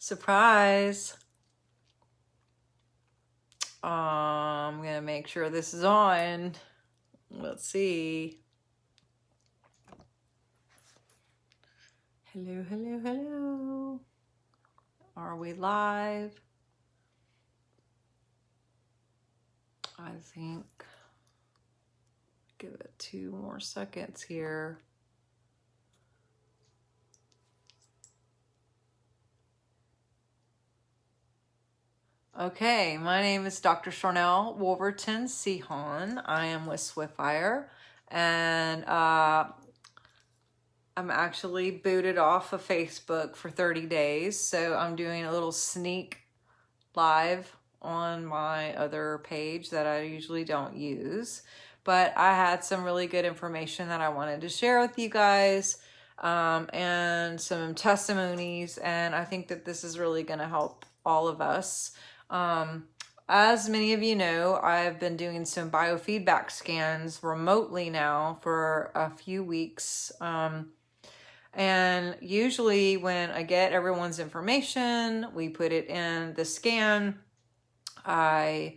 Surprise. I'm going to make sure this is on. Let's see. Hello, hello, hello. Are we live? I think. Give it 2 more seconds here. Okay, my name is Dr. Sharnael Wolverton-Sehon. I am with Swiftfire, and I'm actually booted off of Facebook for 30 days, so I'm doing a little sneak live on my other page that I usually don't use. But I had some really good information that I wanted to share with you guys, and some testimonies, and I think that this is really going to help all of us. As many of you know, I've been doing some biofeedback scans remotely now for a few weeks. And usually when I get everyone's information, we put it in the scan. I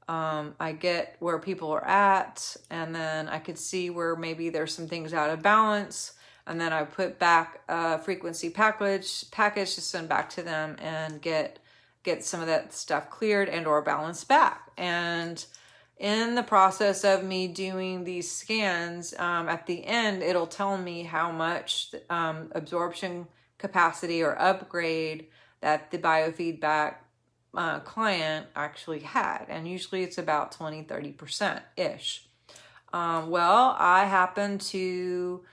get where people are at, and then I could see where maybe there's some things out of balance. And then I put back a frequency package to send back to them and get some of that stuff cleared and or balanced back. And in the process of me doing these scans, at the end, it'll tell me how much absorption capacity or upgrade that the biofeedback client actually had. And usually it's about 20-30%-ish. Well, I happened to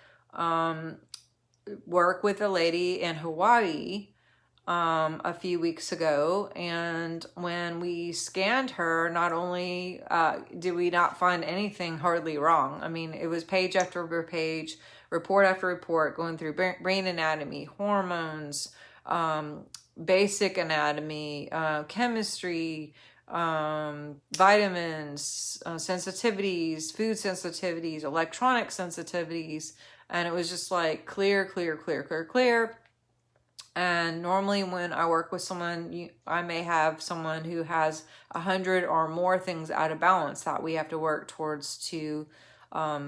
work with a lady in Hawaii a few weeks ago, and when we scanned her, not only did we not find anything hardly wrong. I mean, it was page after page, report after report, going through brain anatomy, hormones, basic anatomy, chemistry, vitamins, sensitivities, food sensitivities, electronic sensitivities, and it was just like clear. And normally when I work with someone, I may have someone who has 100 or more things out of balance that we have to work towards to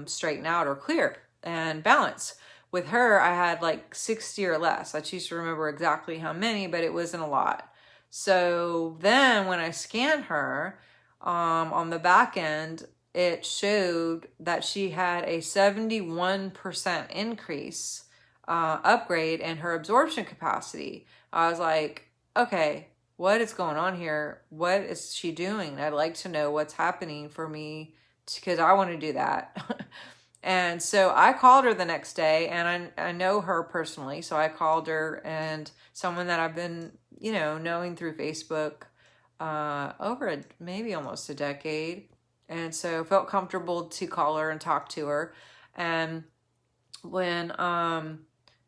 straighten out or clear and balance. With her, I had like 60 or less. I choose to remember exactly how many, but it wasn't a lot. So then when I scanned her on the back end, it showed that she had a 71% increase upgrade in her absorption capacity. I was like, okay, what is going on here? What is she doing? I'd like to know what's happening for me, because I want to do that. And so I called her the next day, and I know her personally, so I called her, and someone that I've been, knowing through Facebook over maybe almost a decade. And so felt comfortable to call her and talk to her. And when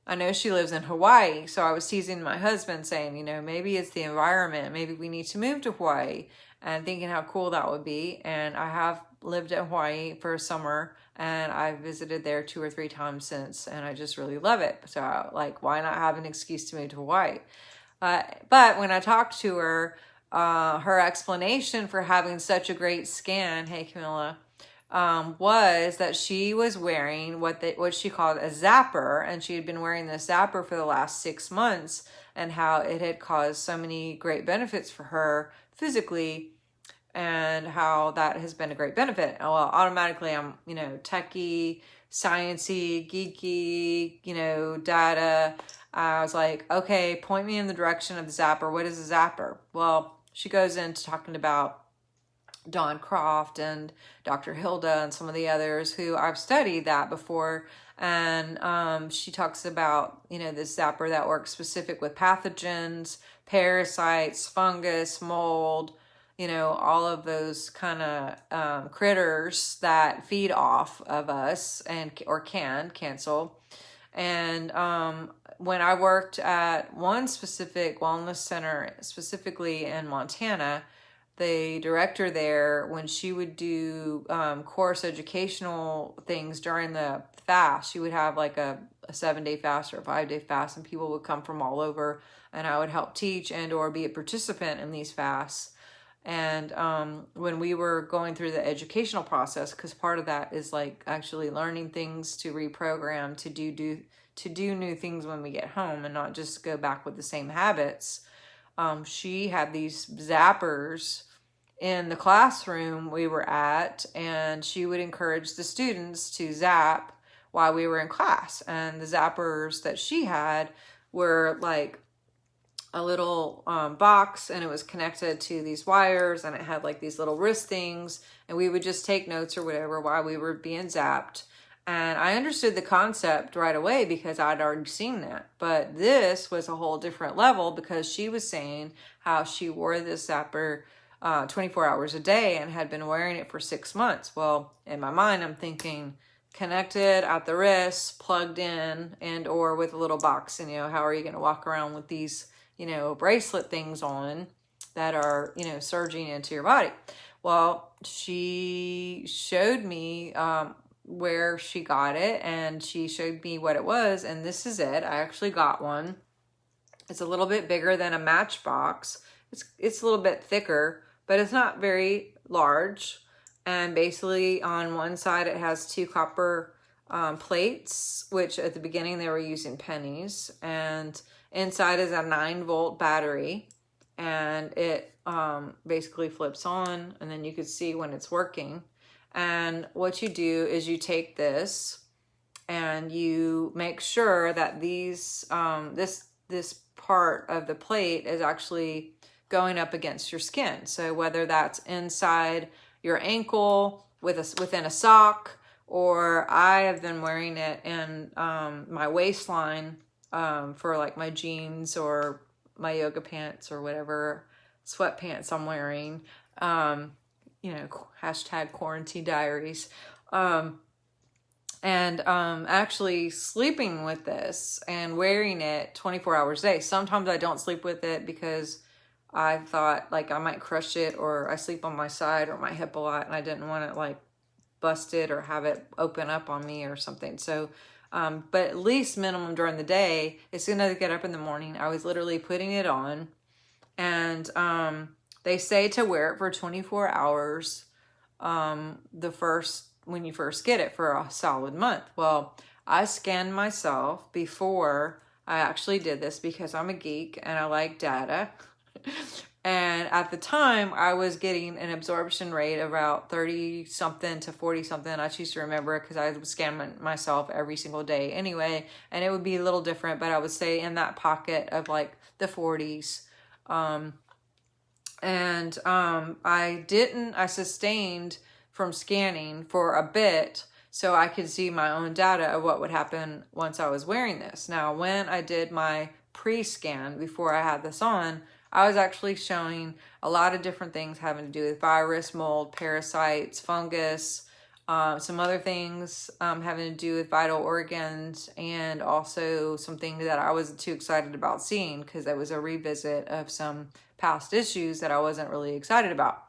I know she lives in Hawaii, so I was teasing my husband saying, maybe it's the environment. Maybe we need to move to Hawaii, and thinking how cool that would be. And I have lived in Hawaii for a summer, and I've visited there 2 or 3 times since, and I just really love it. So why not have an excuse to move to Hawaii? But when I talked to her, her explanation for having such a great scan, hey Camilla, was that she was wearing what she called a zapper, and she had been wearing this zapper for the last 6 months, and how it had caused so many great benefits for her physically, and how that has been a great benefit. Well, automatically I'm, techie, sciencey, geeky, data. I was like, okay, point me in the direction of the zapper. What is a zapper? Well, she goes into talking about Don Croft and Dr. Hilda and some of the others who I've studied that before. And she talks about, this zapper that works specific with pathogens, parasites, fungus, mold, all of those kind of critters that feed off of us or can cancel. And when I worked at one specific wellness center, specifically in Montana, the director there, when she would do course educational things during the fast, she would have like a a 7-day fast or a 5-day fast, and people would come from all over, and I would help teach and or be a participant in these fasts. And when we were going through the educational process, because part of that is like actually learning things to reprogram to do new things when we get home and not just go back with the same habits. She had these zappers in the classroom we were at, and she would encourage the students to zap while we were in class. And the zappers that she had were like a little box, and it was connected to these wires, and it had like these little wrist things, and we would just take notes or whatever while we were being zapped. And I understood the concept right away because I'd already seen that. But this was a whole different level because she was saying how she wore this zapper 24 hours a day and had been wearing it for 6 months. Well, in my mind, I'm thinking connected at the wrist, plugged in, and or with a little box. And, how are you going to walk around with these, bracelet things on that are, surging into your body? Well, she showed me where she got it, and she showed me what it was, and this is it. I actually got one. It's a little bit bigger than a matchbox. It's a little bit thicker, but it's not very large. And basically on one side it has 2 copper plates, which at the beginning they were using pennies, and inside is a 9-volt battery, and it basically flips on, and then you could see when it's working. And what you do is you take this and you make sure that these this part of the plate is actually going up against your skin. So whether that's inside your ankle within a sock, or I have been wearing it in my waistline for like my jeans or my yoga pants or whatever sweatpants I'm wearing. Hashtag quarantine diaries. Actually sleeping with this and wearing it 24 hours a day. Sometimes I don't sleep with it because I thought like I might crush it, or I sleep on my side or my hip a lot, and I didn't want to like bust it or have it open up on me or something. So, but at least minimum during the day, as soon as I get up in the morning, I was literally putting it on. And they say to wear it for 24 hours when you first get it for a solid month. Well, I scanned myself before I actually did this because I'm a geek and I like data. And at the time, I was getting an absorption rate of about 30 something to 40 something. I choose to remember it because I would scan myself every single day anyway. And it would be a little different, but I would stay in that pocket of like the 40s. I sustained from scanning for a bit so I could see my own data of what would happen once I was wearing this. Now, when I did my pre-scan before I had this on, I was actually showing a lot of different things having to do with virus, mold, parasites, fungus, some other things having to do with vital organs, and also something that I wasn't too excited about seeing because it was a revisit of some past issues that I wasn't really excited about.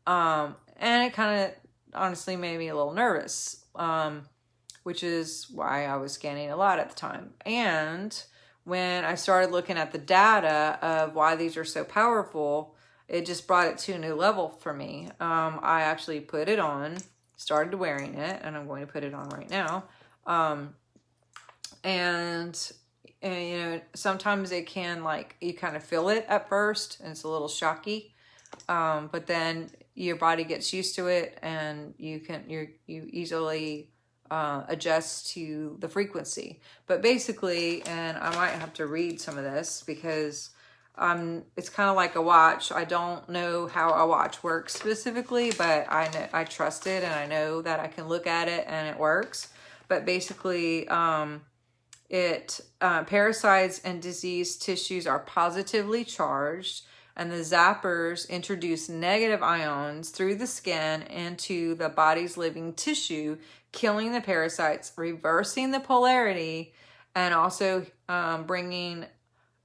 And it kind of honestly made me a little nervous, which is why I was scanning a lot at the time. And when I started looking at the data of why these are so powerful, it just brought it to a new level for me. I actually put it on, started wearing it, and I'm going to put it on right now. And sometimes it can, like, you kind of feel it at first and it's a little shocky. But then your body gets used to it, and you easily adjust to the frequency. But basically, and I might have to read some of this because it's kind of like a watch. I don't know how a watch works specifically, but I trust it, and I know that I can look at it and it works. But basically, parasites and diseased tissues are positively charged, and the zappers introduce negative ions through the skin into the body's living tissue, killing the parasites, reversing the polarity, and also bringing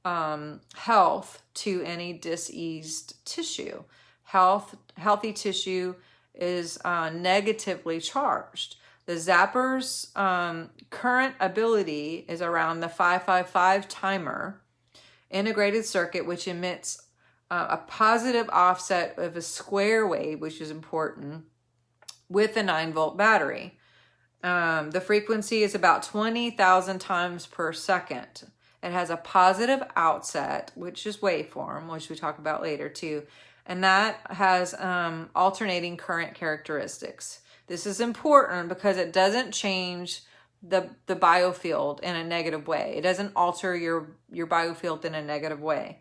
health to any diseased tissue. Healthy tissue is negatively charged. The zapper's current ability is around the 555 timer integrated circuit, which emits a positive offset of a square wave, which is important, with a 9-volt battery. The frequency is about 20,000 times per second. It has a positive outset, which is waveform, which we talk about later too. And that has alternating current characteristics. This is important because it doesn't change the biofield in a negative way. It doesn't alter your biofield in a negative way.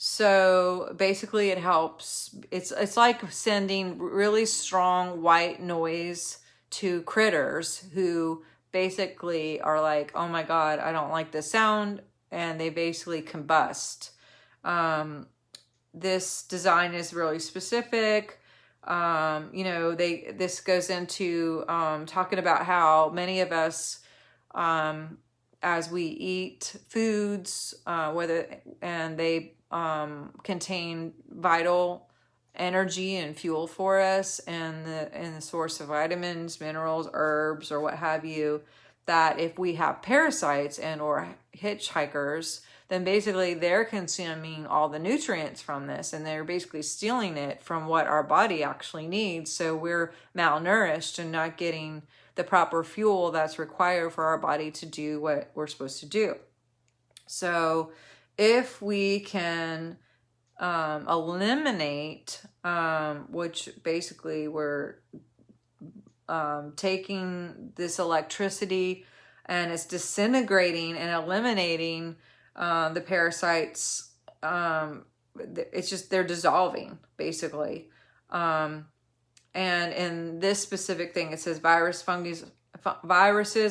So basically it helps. It's like sending really strong white noise to critters who basically are like, oh my God, I don't like this sound. And they basically combust. This design is really specific. This goes into talking about how many of us, as we eat foods, they contain vital energy and fuel for us, and the source of vitamins, minerals, herbs, or what have you, that if we have parasites and or hitchhikers, then basically they're consuming all the nutrients from this, and they're basically stealing it from what our body actually needs. So we're malnourished and not getting the proper fuel that's required for our body to do what we're supposed to do. So if we can eliminate, which basically we're taking this electricity and it's disintegrating and eliminating the parasites, it's just, they're dissolving basically. And in this specific thing, it says viruses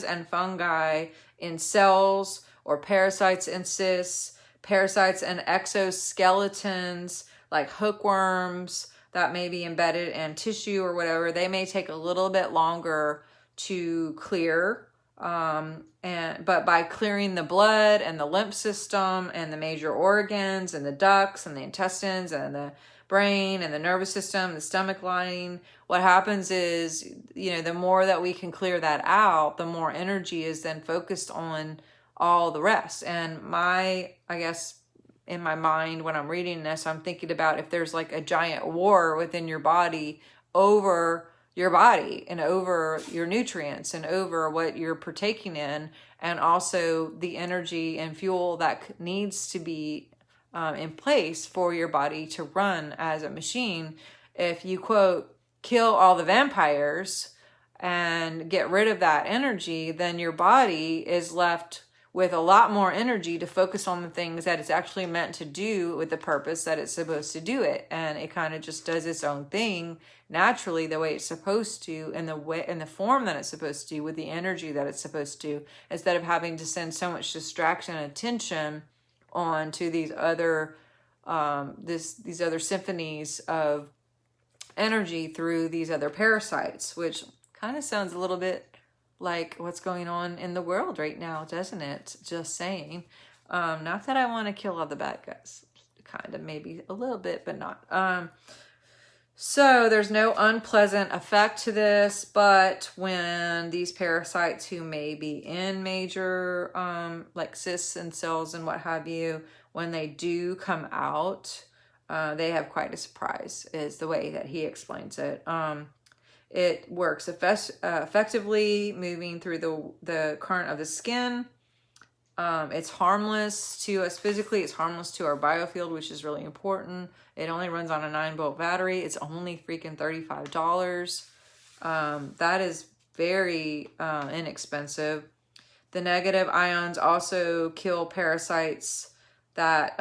and fungi in cells or parasites in cysts, parasites and exoskeletons like hookworms that may be embedded in tissue or whatever. They may take a little bit longer to clear. But by clearing the blood and the lymph system and the major organs and the ducts and the intestines and the brain and the nervous system, the stomach lining, what happens is, the more that we can clear that out, the more energy is then focused on all the rest. And I guess in my mind, when I'm reading this, I'm thinking about if there's like a giant war within your body over your body and over your nutrients and over what you're partaking in, and also the energy and fuel that needs to be in place for your body to run as a machine. If you, quote, kill all the vampires and get rid of that energy, then your body is left with a lot more energy to focus on the things that it's actually meant to do with the purpose that it's supposed to do it. And it kind of just does its own thing naturally the way it's supposed to, in the form that it's supposed to, with the energy that it's supposed to, instead of having to send so much distraction and attention on to these other these other symphonies of energy through these other parasites, which kind of sounds a little bit like what's going on in the world right now, doesn't it? Just saying. Not that I want to kill all the bad guys. Kind of, maybe a little bit, but not. So there's no unpleasant effect to this, but when these parasites who may be in major, like cysts and cells and what have you, when they do come out, they have quite a surprise, is the way that he explains it. It works effectively moving through the current of the skin. It's harmless to us physically. It's harmless to our biofield, which is really important. It only runs on a 9-volt battery. It's only freaking $35. That is very inexpensive. The negative ions also kill parasites that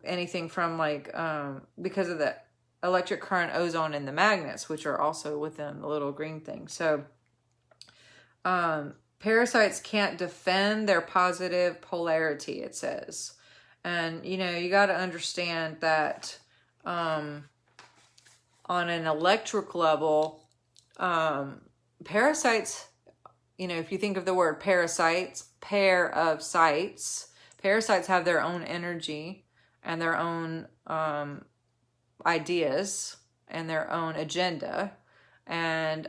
anything from like because of the electric current, ozone, and the magnets, which are also within the little green thing. So parasites can't defend their positive polarity, it says. And, you got to understand that on an electric level, parasites, if you think of the word parasites, pair of sites, parasites have their own energy and their own ideas and their own agenda. And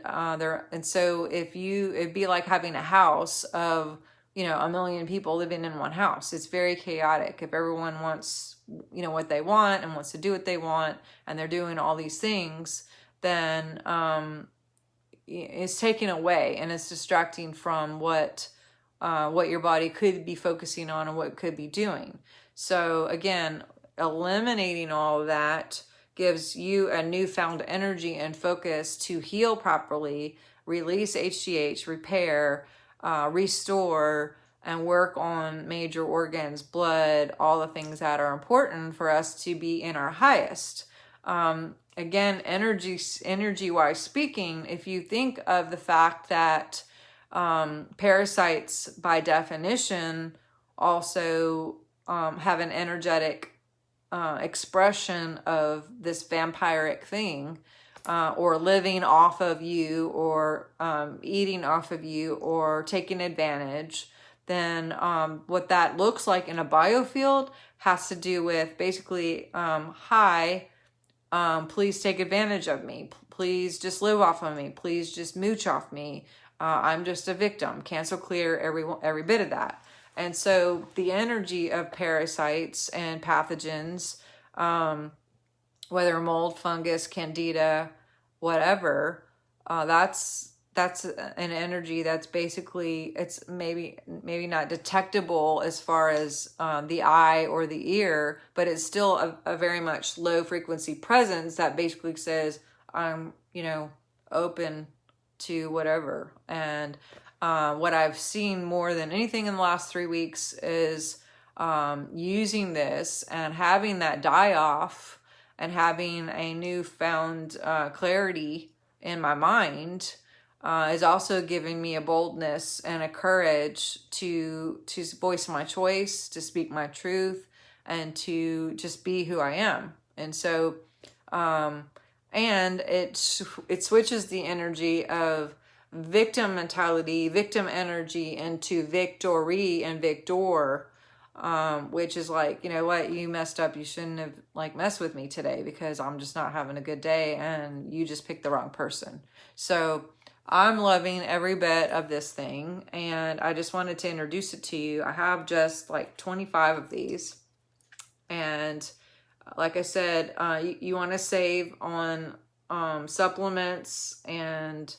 so it'd be like having a house of, you know, 1 million people living in one house. It's very chaotic. If everyone wants, you know, what they want and wants to do what they want, and they're doing all these things, then it's taken away, and it's distracting from what your body could be focusing on and what it could be doing. So again, eliminating all of that gives you a newfound energy and focus to heal properly, release HGH, repair, restore, and work on major organs, blood, all the things that are important for us to be in our highest. Again, energy-wise speaking, if you think of the fact that parasites, by definition, also have an energetic expression of this vampiric thing, or living off of you, or eating off of you, or taking advantage, then what that looks like in a biofield has to do with basically, hi, please take advantage of me. Please just live off of me. Please just mooch off me. I'm just a victim. Cancel clear every bit of that. And so the energy of parasites and pathogens, whether mold, fungus, candida, whatever, that's an energy that's basically, it's maybe not detectable as far as the eye or the ear, but it's still a very much low frequency presence that basically says, I'm, you know, open to whatever. And what I've seen more than anything in the last 3 weeks is using this and having that die off, and having a newfound clarity in my mind, is also giving me a boldness and a courage to voice my choice, to speak my truth, and to just be who I am. And so, and it switches the energy of victim mentality, victim energy, into victory and victor, which is like, you know what, you messed up. You shouldn't have like messed with me today because I'm just not having a good day, and you just picked the wrong person. So I'm loving every bit of this thing, and I just wanted to introduce it to you. I have just like 25 of these, and like I said, you want to save on supplements and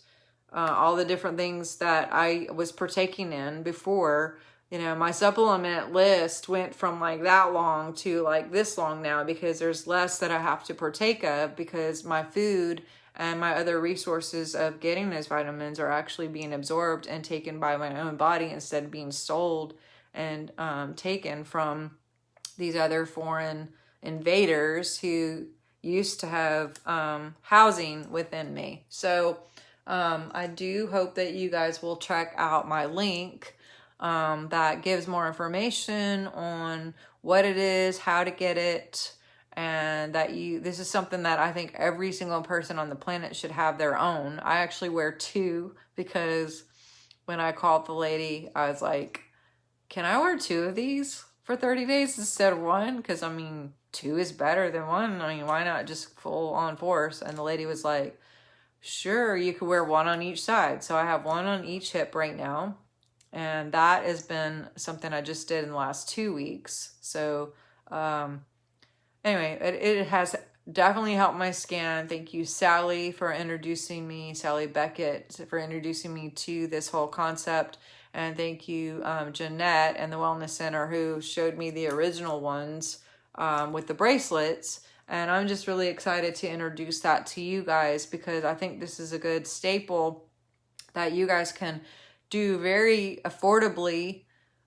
all the different things that I was partaking in before. You know, my supplement list went from like that long to like this long now, because there's less that I have to partake of, because my food and my other resources of getting those vitamins are actually being absorbed and taken by my own body, instead of being sold and taken from these other foreign invaders who used to have housing within me. So I do hope that you guys will check out my link that gives more information on what it is, how to get it, and that this is something that I think every single person on the planet should have their own. I actually wear 2, because when I called the lady, I was like, can I wear 2 of these for 30 days instead of 1? Because I mean, 2 is better than 1. I mean, why not just full on force? And the lady was like, sure, you could wear 1 on each side. So I have 1 on each hip right now. And that has been something I just did in the last 2 weeks. So anyway, it has definitely helped my skin. Thank you, Sally, for introducing me, Sally Beckett, for introducing me to this whole concept. And thank you, Jeanette and the Wellness Center, who showed me the original ones with the bracelets. And I'm just really excited to introduce that to you guys, because I think this is a good staple that you guys can do very affordably,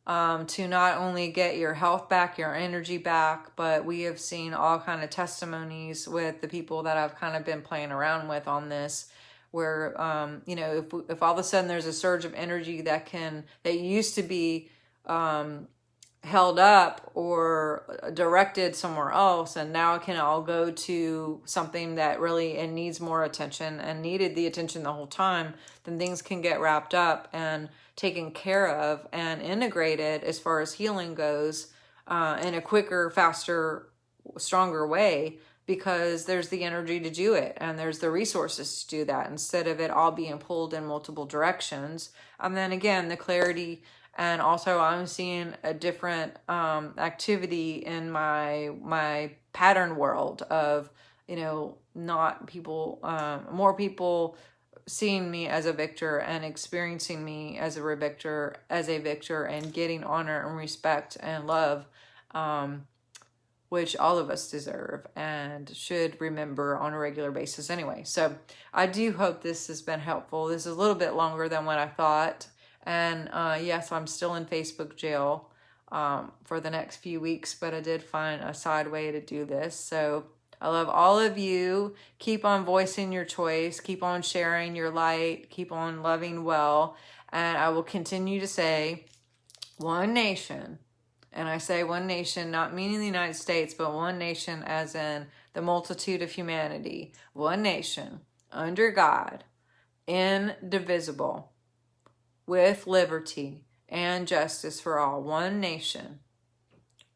to not only get your health back, your energy back, but we have seen all kind of testimonies with the people that I've kind of been playing around with on this, where, you know, if all of a sudden there's a surge of energy that used to be held up or directed somewhere else, and now it can all go to something that really it needs more attention and needed the attention the whole time, then things can get wrapped up and taken care of and integrated as far as healing goes, in a quicker, faster, stronger way because there's the energy to do it and there's the resources to do that instead of it all being pulled in multiple directions. And then again, the clarity, and also I'm seeing a different activity in my pattern world of, you know, not people, more people seeing me as a victor and experiencing me as a victor, and getting honor and respect and love, which all of us deserve and should remember on a regular basis anyway. So I do hope this has been helpful. This is a little bit longer than what I thought. And yes, I'm still in Facebook jail for the next few weeks, but I did find a side way to do this. So I love all of you. Keep on voicing your choice. Keep on sharing your light. Keep on loving well. And I will continue to say, one nation. And I say one nation, not meaning the United States, but one nation as in the multitude of humanity. One nation, under God, indivisible, with liberty and justice for all. One nation,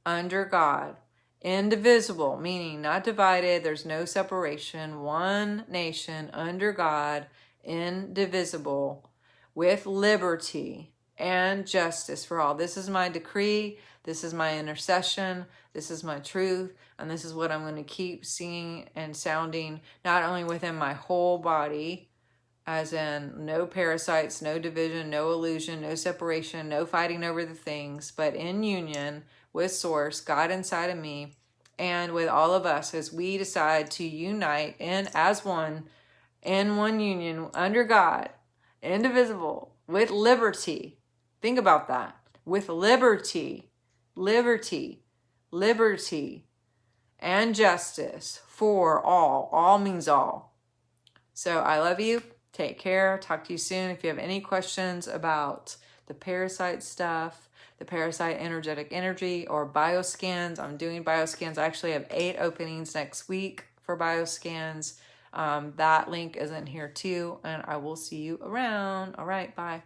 under God, indivisible, meaning not divided, there's no separation. One nation, under God, indivisible, with liberty and justice for all. This is my decree. This is my intercession. This is my truth. And this is what I'm going to keep seeing and sounding, not only within my whole body, as in no parasites, no division, no illusion, no separation, no fighting over the things, but in union with Source, God inside of me, and with all of us as we decide to unite as one, in one union, under God, indivisible, with liberty. Think about that. With liberty, and justice for all. All means all. So I love you. Take care. Talk to you soon. If you have any questions about the parasite stuff, the parasite energetic energy, or bioscans, I'm doing bioscans. I actually have 8 openings next week for bioscans. That link is in here too, and I will see you around. All right, bye.